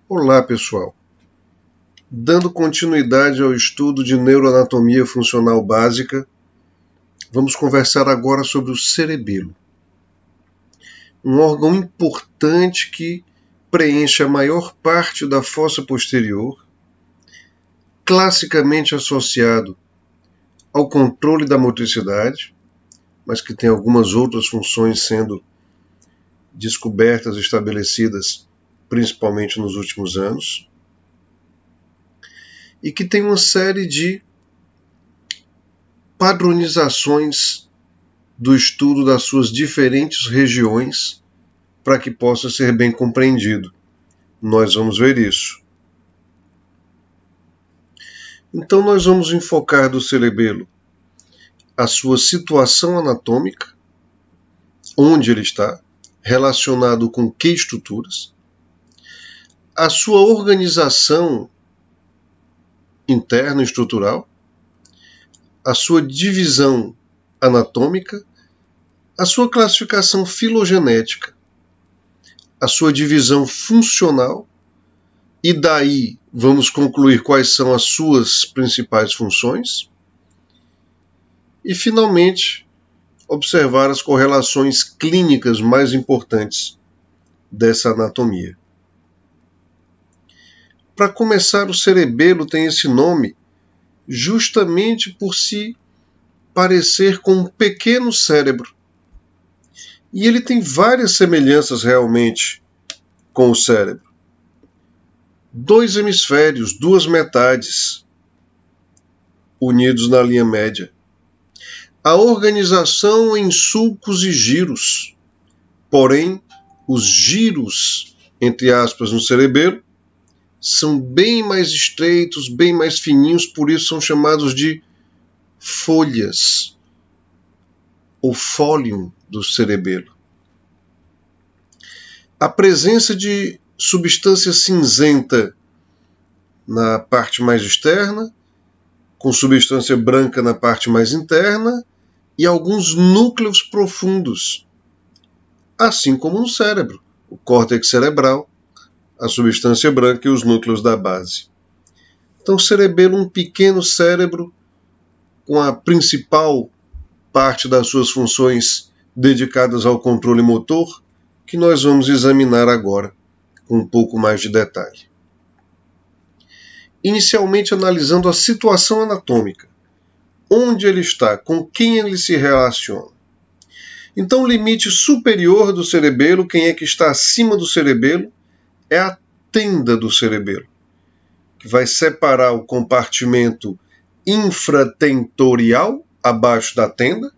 Olá, pessoal. Dando continuidade ao estudo de neuroanatomia funcional básica, vamos conversar agora sobre o cerebelo. Um órgão importante que preenche a maior parte da fossa posterior, classicamente associado ao controle da motricidade, mas que tem algumas outras funções sendo descobertas e estabelecidas principalmente nos últimos anos, e que tem uma série de padronizações do estudo das suas diferentes regiões para que possa ser bem compreendido. Nós vamos ver isso. Então nós vamos enfocar do cerebelo a sua situação anatômica, onde ele está, relacionado com que estruturas, a sua organização interna estrutural, a sua divisão anatômica, a sua classificação filogenética, a sua divisão funcional, e daí vamos concluir quais são as suas principais funções, e finalmente observar as correlações clínicas mais importantes dessa anatomia. Para começar, o cerebelo tem esse nome justamente por se parecer com um pequeno cérebro. E ele tem várias semelhanças realmente com o cérebro. 2 hemisférios, 2 metades, unidos na linha média. A organização em sulcos e giros. Porém, os giros, entre aspas, no cerebelo, são bem mais estreitos, bem mais fininhos, por isso são chamados de folhas, ou fólium do cerebelo. A presença de substância cinzenta na parte mais externa, com substância branca na parte mais interna, e alguns núcleos profundos, assim como no cérebro, o córtex cerebral, a substância branca e os núcleos da base. Então, o cerebelo é um pequeno cérebro com a principal parte das suas funções dedicadas ao controle motor, que nós vamos examinar agora com um pouco mais de detalhe. Inicialmente analisando a situação anatômica, onde ele está, com quem ele se relaciona. Então, o limite superior do cerebelo, quem é que está acima do cerebelo, é a tenda do cerebelo, que vai separar o compartimento infratentorial, abaixo da tenda,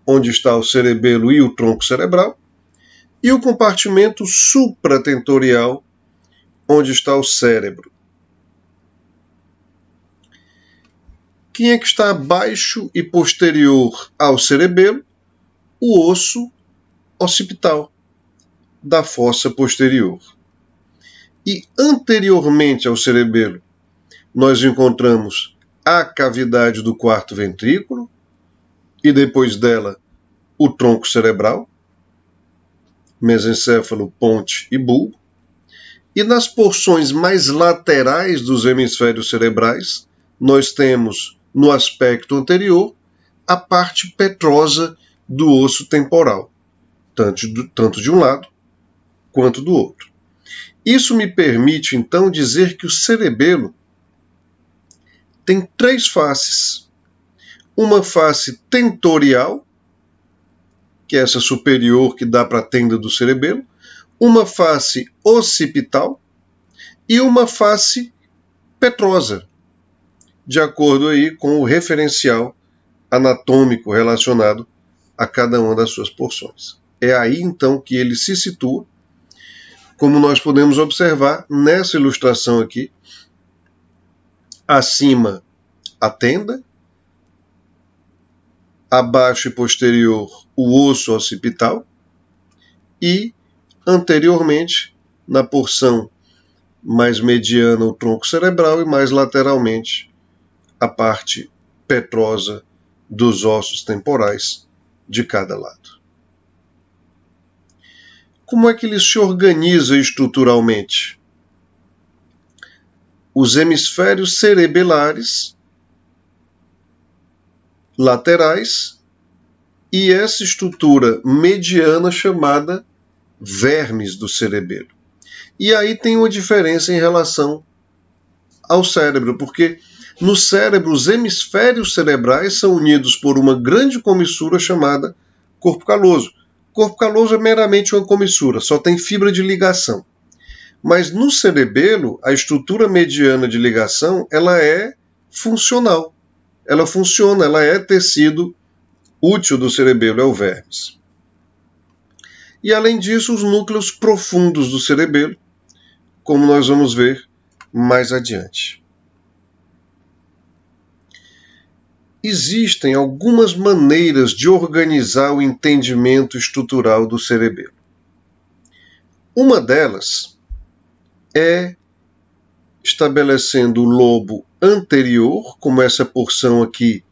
onde está o cerebelo e o tronco cerebral, e o compartimento supratentorial, onde está o cérebro. Quem é que está abaixo e posterior ao cerebelo? O osso occipital da fossa posterior. E anteriormente ao cerebelo, nós encontramos a cavidade do quarto ventrículo e depois dela o tronco cerebral, mesencéfalo, ponte e bulbo. E nas porções mais laterais dos hemisférios cerebrais, nós temos no aspecto anterior a parte petrosa do osso temporal, tanto de um lado quanto do outro. Isso me permite, então, dizer que o cerebelo tem 3 faces. Uma face tentorial, que é essa superior que dá para a tenda do cerebelo, uma face occipital e uma face petrosa, de acordo aí com o referencial anatômico relacionado a cada uma das suas porções. É aí, então, que ele se situa, como nós podemos observar nessa ilustração aqui, acima a tenda, abaixo e posterior o osso occipital e anteriormente, na porção mais mediana, o tronco cerebral e mais lateralmente a parte petrosa dos ossos temporais de cada lado. Como é que ele se organiza estruturalmente? os hemisférios cerebelares laterais e essa estrutura mediana chamada vermes do cerebelo. E aí tem uma diferença em relação ao cérebro, porque no cérebro os hemisférios cerebrais são unidos por uma grande comissura chamada corpo caloso. Corpo caloso é meramente uma comissura, só tem fibra de ligação. Mas no cerebelo, a estrutura mediana de ligação, ela é funcional. Ela funciona, ela é tecido útil do cerebelo, é o vermes. E além disso, os núcleos profundos do cerebelo, como nós vamos ver mais adiante. Existem algumas maneiras de organizar o entendimento estrutural do cerebelo. Uma delas é estabelecendo o lobo anterior, como essa porção aqui,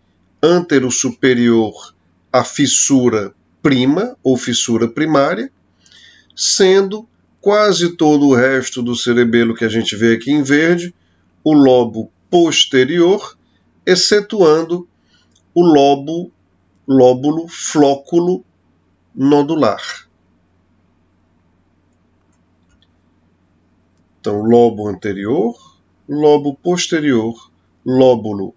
antero-superior à fissura prima ou fissura primária, sendo quase todo o resto do cerebelo que a gente vê aqui em verde, o lobo posterior, excetuando o lóbulo flóculo nodular. Então, lobo anterior, lobo posterior, lóbulo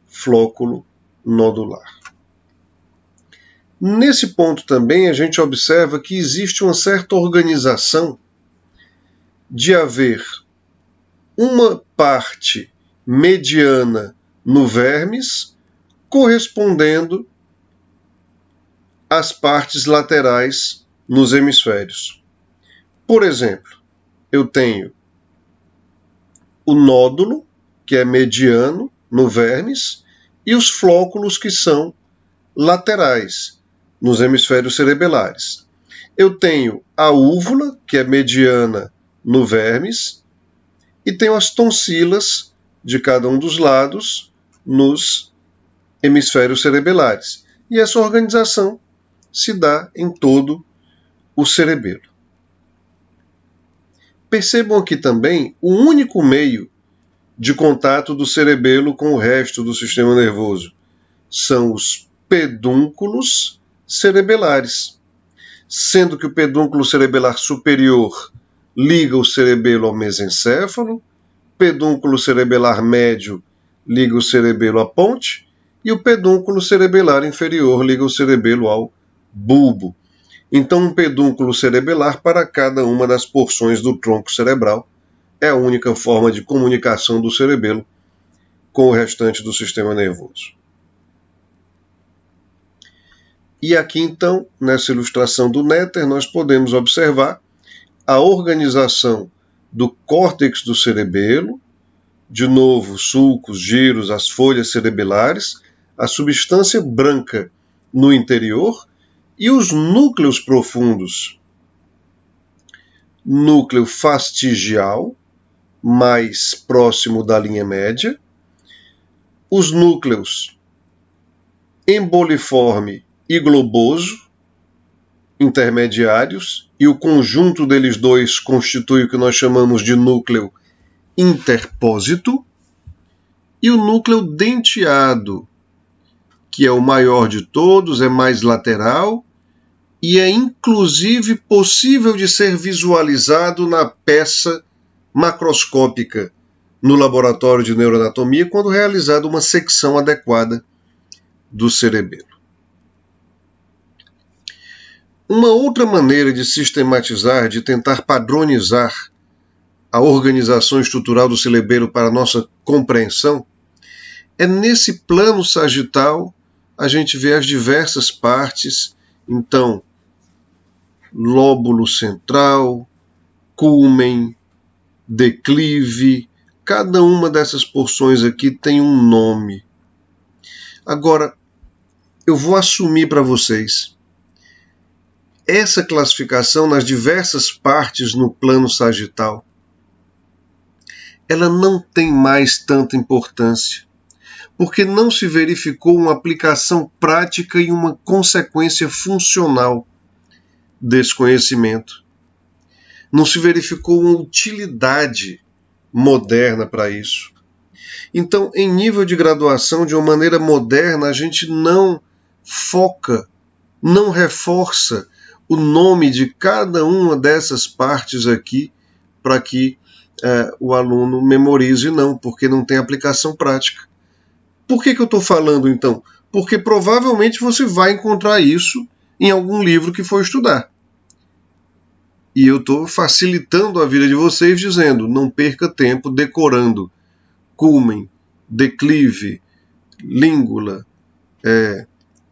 flóculo nodular. Nesse ponto também a gente observa que existe uma certa organização de haver uma parte mediana no vermes correspondendo às partes laterais nos hemisférios. Por exemplo, eu tenho o nódulo, que é mediano no vermes, e os flóculos, que são laterais nos hemisférios cerebelares. Eu tenho a úvula, que é mediana no vermes, e tenho as tonsilas de cada um dos lados nos hemisférios cerebelares. E essa organização se dá em todo o cerebelo. Percebam aqui também o único meio de contato do cerebelo com o resto do sistema nervoso. São os pedúnculos cerebelares, sendo que o pedúnculo cerebelar superior liga o cerebelo ao mesencéfalo, pedúnculo cerebelar médio liga o cerebelo à ponte e o pedúnculo cerebelar inferior liga o cerebelo ao bulbo. Então, um pedúnculo cerebelar para cada uma das porções do tronco cerebral é a única forma de comunicação do cerebelo com o restante do sistema nervoso. E aqui, então, nessa ilustração do Netter, nós podemos observar a organização do córtex do cerebelo, de novo, sulcos, giros, as folhas cerebelares, a substância branca no interior e os núcleos profundos. Núcleo fastigial, mais próximo da linha média, os núcleos emboliforme e globoso, intermediários, e o conjunto deles dois constitui o que nós chamamos de núcleo interpósito, e o núcleo denteado, que é o maior de todos, é mais lateral e é inclusive possível de ser visualizado na peça macroscópica no laboratório de neuroanatomia quando realizada uma secção adequada do cerebelo. Uma outra maneira de sistematizar, de tentar padronizar a organização estrutural do cerebelo para a nossa compreensão, é nesse plano sagital a gente vê as diversas partes, então, lóbulo central, cúmen, declive, cada uma dessas porções aqui tem um nome. Agora, eu vou assumir para vocês, essa classificação nas diversas partes no plano sagital, ela não tem mais tanta importância, porque não se verificou uma aplicação prática e uma consequência funcional desse conhecimento. Não se verificou uma utilidade moderna para isso. Então, em nível de graduação, de uma maneira moderna, a gente não foca, não reforça o nome de cada uma dessas partes aqui para que o aluno memorize, não, porque não tem aplicação prática. Por que eu estou falando, então? Porque provavelmente você vai encontrar isso em algum livro que for estudar. E eu estou facilitando a vida de vocês dizendo, não perca tempo decorando culmen, declive, língula,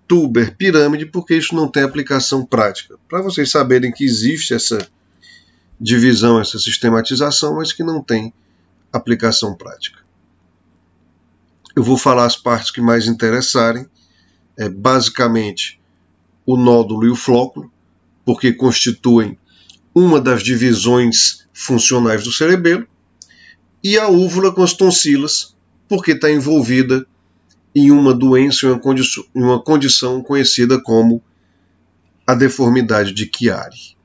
tuber, pirâmide, porque isso não tem aplicação prática. Para vocês saberem que existe essa divisão, essa sistematização, mas que não tem aplicação prática. Eu vou falar as partes que mais interessarem, basicamente o nódulo e o flóculo, porque constituem uma das divisões funcionais do cerebelo, e a úvula com as tonsilas, porque está envolvida em uma doença, em uma condição conhecida como a deformidade de Chiari.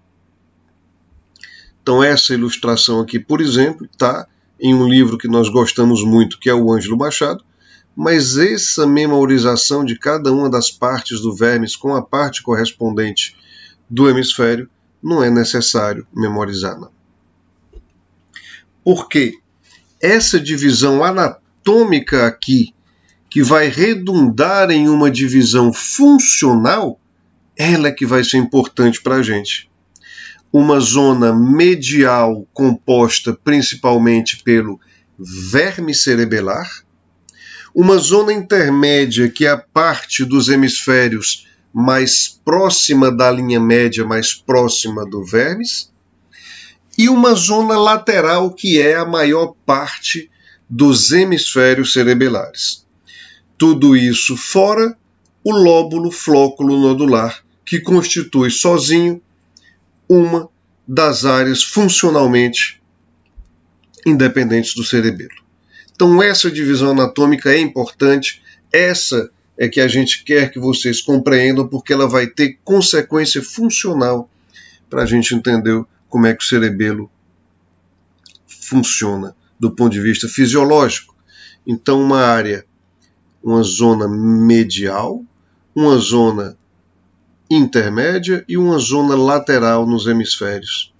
Então essa ilustração aqui, por exemplo, está em um livro que nós gostamos muito, que é o Ângelo Machado, mas essa memorização de cada uma das partes do vermes com a parte correspondente do hemisfério não é necessário memorizar, não. Por quê? Essa divisão anatômica aqui, que vai redundar em uma divisão funcional, ela é que vai ser importante para a gente. Uma zona medial composta principalmente pelo verme cerebelar, uma zona intermédia que é a parte dos hemisférios mais próxima da linha média, mais próxima do vermes, e uma zona lateral que é a maior parte dos hemisférios cerebelares. Tudo isso fora o lóbulo flóculo nodular, que constitui sozinho uma das áreas funcionalmente independentes do cerebelo. Então essa divisão anatômica é importante, essa é que a gente quer que vocês compreendam, porque ela vai ter consequência funcional para a gente entender como é que o cerebelo funciona do ponto de vista fisiológico. Então uma área, uma zona medial, uma zona intermédia e uma zona lateral nos hemisférios.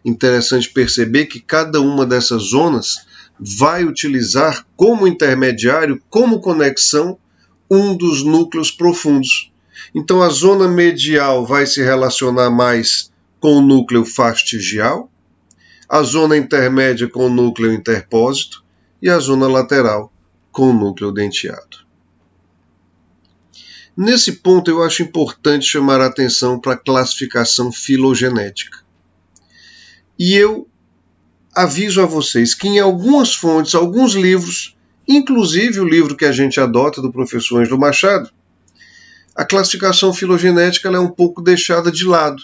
Interessante perceber que cada uma dessas zonas vai utilizar como intermediário, como conexão, um dos núcleos profundos. Então a zona medial vai se relacionar mais com o núcleo fastigial, a zona intermédia com o núcleo interpósito e a zona lateral com o núcleo denteado. Nesse ponto eu acho importante chamar a atenção para a classificação filogenética. E eu aviso a vocês que em algumas fontes, alguns livros, inclusive o livro que a gente adota do professor Ângelo Machado, a classificação filogenética ela é um pouco deixada de lado.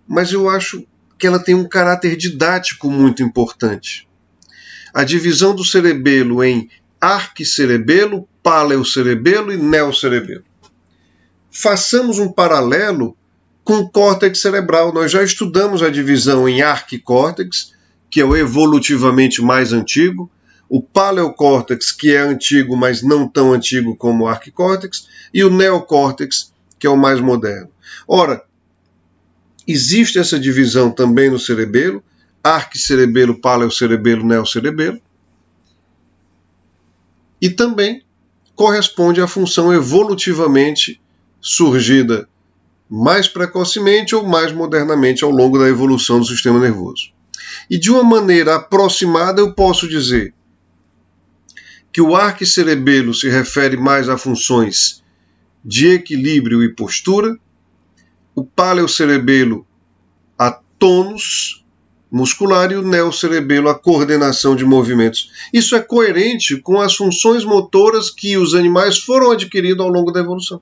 Mas eu acho que ela tem um caráter didático muito importante. A divisão do cerebelo em arquicerebelo, paleocerebelo e neocerebelo. Façamos um paralelo com o córtex cerebral. Nós já estudamos a divisão em arquicórtex, que é o evolutivamente mais antigo, o paleocórtex, que é antigo, mas não tão antigo como o arquicórtex, e o neocórtex, que é o mais moderno. Ora, existe essa divisão também no cerebelo, arquicerebelo, paleocerebelo, neocerebelo, e também corresponde à função evolutivamente surgida mais precocemente ou mais modernamente ao longo da evolução do sistema nervoso. E de uma maneira aproximada eu posso dizer que o arquicerebelo se refere mais a funções de equilíbrio e postura, o paleocerebelo a tônus muscular e o neocerebelo a coordenação de movimentos. Isso é coerente com as funções motoras que os animais foram adquirindo ao longo da evolução.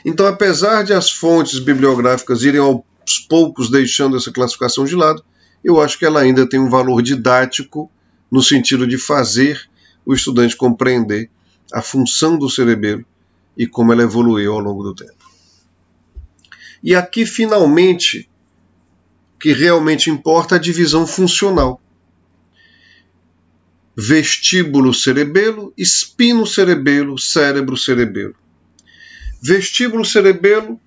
Então, apesar de as fontes bibliográficas irem aos poucos deixando essa classificação de lado, eu acho que ela ainda tem um valor didático no sentido de fazer o estudante compreender a função do cerebelo e como ela evoluiu ao longo do tempo. E aqui, finalmente, que realmente importa é a divisão funcional. Vestíbulo cerebelo, espino cerebelo, cérebro cerebelo. Vestíbulo cerebelo,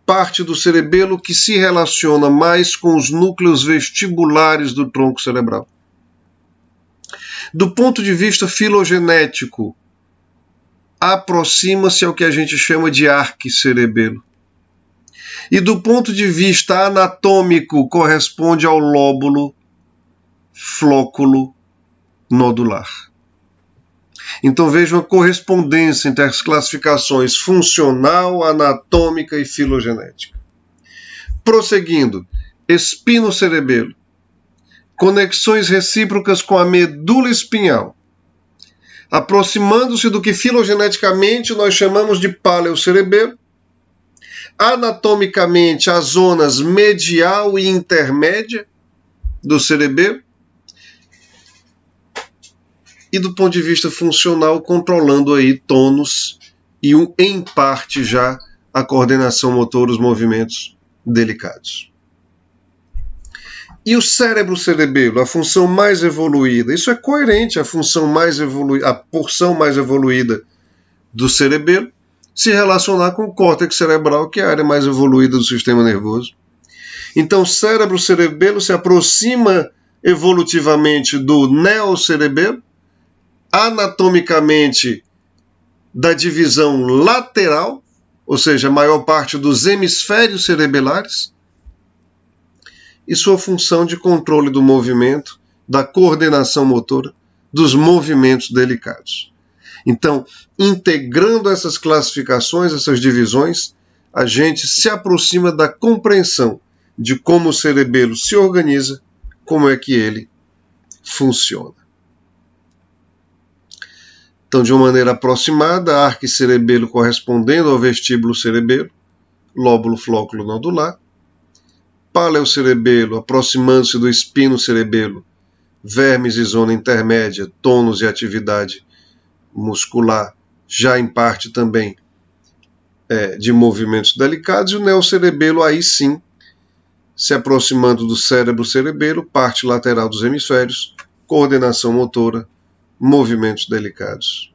parte do cerebelo que se relaciona mais com os núcleos vestibulares do tronco cerebral. Do ponto de vista filogenético, aproxima-se ao que a gente chama de arquicerebelo. E do ponto de vista anatômico, corresponde ao lóbulo flóculo nodular. Então vejam a correspondência entre as classificações funcional, anatômica e filogenética. Prosseguindo, espinocerebelo, conexões recíprocas com a medula espinhal, aproximando-se do que filogeneticamente nós chamamos de paleocerebelo, anatomicamente as zonas medial e intermédia do cerebelo, e do ponto de vista funcional, controlando aí tônus e, em parte já, a coordenação motora, os movimentos delicados. E o cérebro cerebelo, a função mais evoluída, isso é coerente, a função mais evoluída, a porção mais evoluída do cerebelo, se relacionar com o córtex cerebral, que é a área mais evoluída do sistema nervoso. Então, o cérebro cerebelo se aproxima evolutivamente do neocerebelo, anatomicamente da divisão lateral, ou seja, a maior parte dos hemisférios cerebelares, e sua função de controle do movimento, da coordenação motora, dos movimentos delicados. Então, integrando essas classificações, essas divisões, a gente se aproxima da compreensão de como o cerebelo se organiza, como é que ele funciona. Então, de uma maneira aproximada, arquicerebelo correspondendo ao vestíbulo cerebelo, lóbulo flóculo nodular, paleocerebelo aproximando-se do espino cerebelo, vermes e zona intermédia, tônus e atividade muscular, já em parte também de movimentos delicados, e o neocerebelo aí sim, se aproximando do cérebro cerebelo, parte lateral dos hemisférios, coordenação motora, movimentos delicados.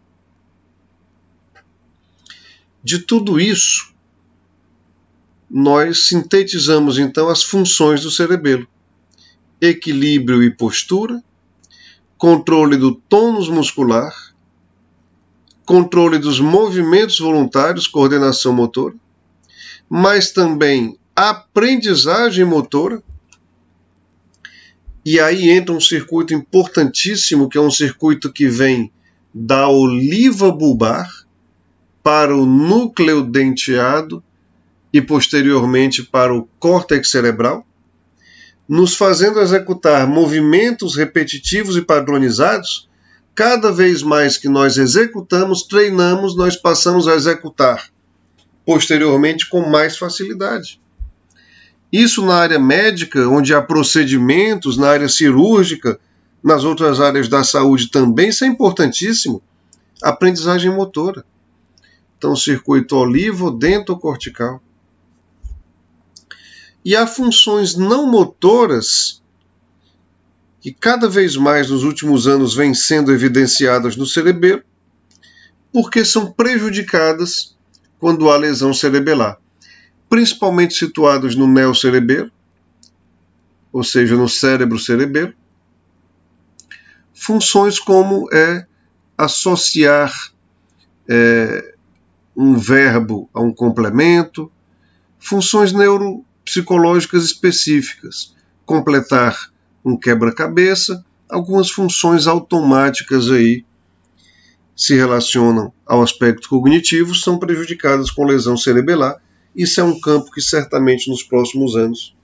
De tudo isso, nós sintetizamos então as funções do cerebelo: equilíbrio e postura, controle do tônus muscular, controle dos movimentos voluntários, coordenação motora, mas também aprendizagem motora. E aí entra um circuito importantíssimo, que é um circuito que vem da oliva bulbar para o núcleo denteado e posteriormente para o córtex cerebral, nos fazendo executar movimentos repetitivos e padronizados. Cada vez mais que nós executamos, treinamos, nós passamos a executar posteriormente com mais facilidade. Isso na área médica, onde há procedimentos, na área cirúrgica, nas outras áreas da saúde também, isso é importantíssimo. Aprendizagem motora. Então, circuito olivo-dentocortical. E há funções não motoras que cada vez mais nos últimos anos vêm sendo evidenciadas no cerebelo, porque são prejudicadas quando há lesão cerebelar, principalmente situados no neocerebelo, ou seja, no cérebro cerebelo. Funções como associar um verbo a um complemento, funções neuropsicológicas específicas, completar um quebra-cabeça, algumas funções automáticas aí se relacionam ao aspecto cognitivo, são prejudicadas com lesão cerebelar. Isso é um campo que certamente nos próximos anos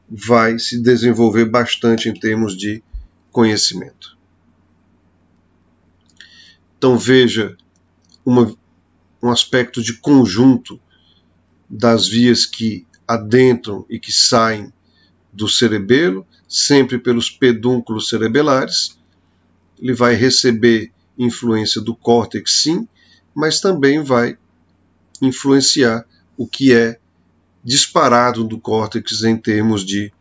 vai se desenvolver bastante em termos de conhecimento. Então veja um aspecto de conjunto das vias que adentram e que saem do cerebelo, sempre pelos pedúnculos cerebelares. Ele vai receber influência do córtex, sim, mas também vai influenciar o que é disparado do córtex em termos de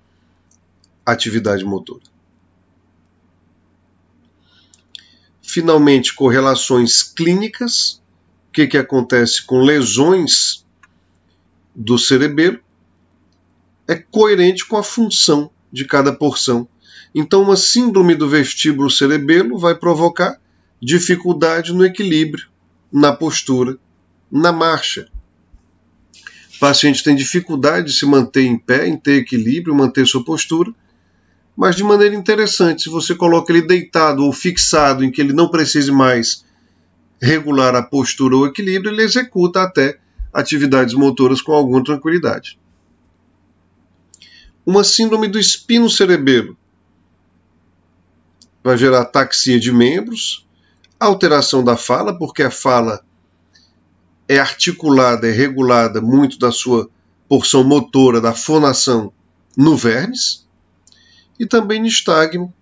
atividade motora. Finalmente, correlações clínicas. O que acontece com lesões do cerebelo? É coerente com a função de cada porção. Então, uma síndrome do vestíbulo cerebelo vai provocar dificuldade no equilíbrio, na postura, na marcha. O paciente tem dificuldade de se manter em pé, em ter equilíbrio, manter sua postura, mas de maneira interessante, se você coloca ele deitado ou fixado em que ele não precise mais regular a postura ou equilíbrio, ele executa até atividades motoras com alguma tranquilidade. Uma síndrome do espinocerebelo vai gerar ataxia de membros, alteração da fala, porque a fala é articulada, é regulada muito da sua porção motora, da fonação no vermes, e também nistagmo,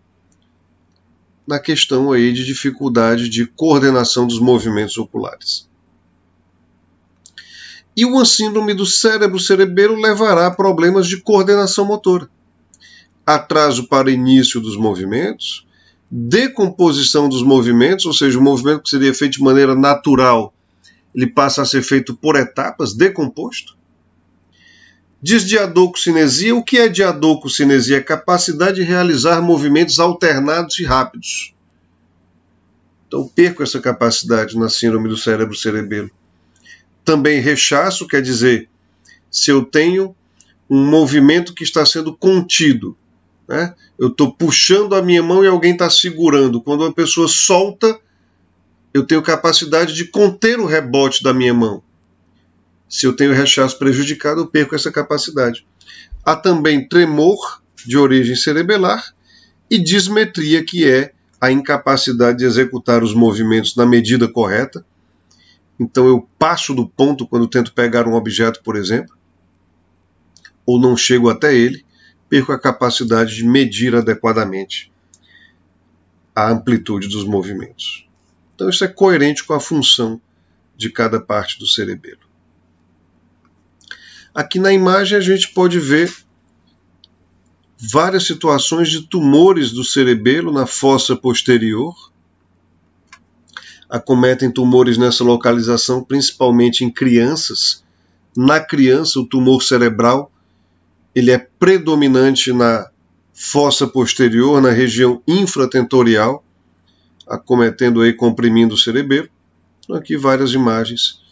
na questão aí de dificuldade de coordenação dos movimentos oculares. E uma síndrome do cérebro-cerebelo levará a problemas de coordenação motora. Atraso para início dos movimentos, decomposição dos movimentos, ou seja, o movimento que seria feito de maneira natural, ele passa a ser feito por etapas, decomposto. Disdiadococinesia. O que é diadococinesia? É a capacidade de realizar movimentos alternados e rápidos. Então, perco essa capacidade na síndrome do cérebro-cerebelo. Também rechaço, quer dizer, se eu tenho um movimento que está sendo contido, né? Eu estou puxando a minha mão e alguém está segurando. Quando uma pessoa solta, eu tenho capacidade de conter o rebote da minha mão. Se eu tenho rechaço prejudicado, eu perco essa capacidade. Há também tremor de origem cerebelar e dismetria, que é a incapacidade de executar os movimentos na medida correta. Então eu passo do ponto quando tento pegar um objeto, por exemplo, ou não chego até ele, perco a capacidade de medir adequadamente a amplitude dos movimentos. Então isso é coerente com a função de cada parte do cerebelo. Aqui na imagem a gente pode ver várias situações de tumores do cerebelo na fossa posterior. Acometem tumores nessa localização, principalmente em crianças. Na criança, o tumor cerebral ele é predominante na fossa posterior, na região infratentorial, acometendo aí, comprimindo o cerebelo. Então, aqui várias imagens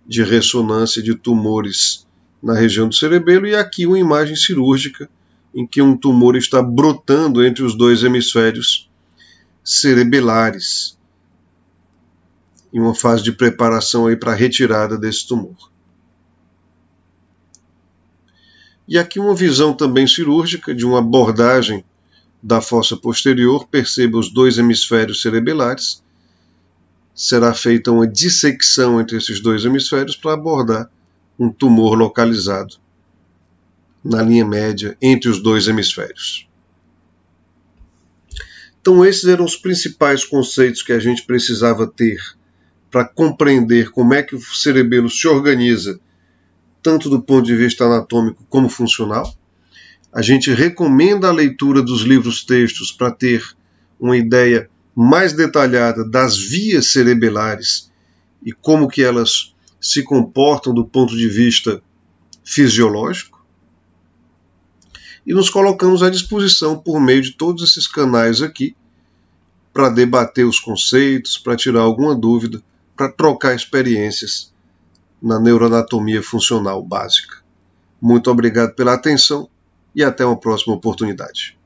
de ressonância de tumores na região do cerebelo, e aqui uma imagem cirúrgica em que um tumor está brotando entre os dois hemisférios cerebelares, em uma fase de preparação aí para a retirada desse tumor. E aqui uma visão também cirúrgica de uma abordagem da fossa posterior. Perceba os dois hemisférios cerebelares. Será feita uma dissecção entre esses dois hemisférios para abordar um tumor localizado na linha média entre os dois hemisférios. Então esses eram os principais conceitos que a gente precisava ter para compreender como é que o cerebelo se organiza, tanto do ponto de vista anatômico como funcional. A gente recomenda a leitura dos livros-textos para ter uma ideia mais detalhada das vias cerebelares e como que elas se comportam do ponto de vista fisiológico. E nos colocamos à disposição por meio de todos esses canais aqui para debater os conceitos, para tirar alguma dúvida, para trocar experiências na neuroanatomia funcional básica. Muito obrigado pela atenção e até uma próxima oportunidade.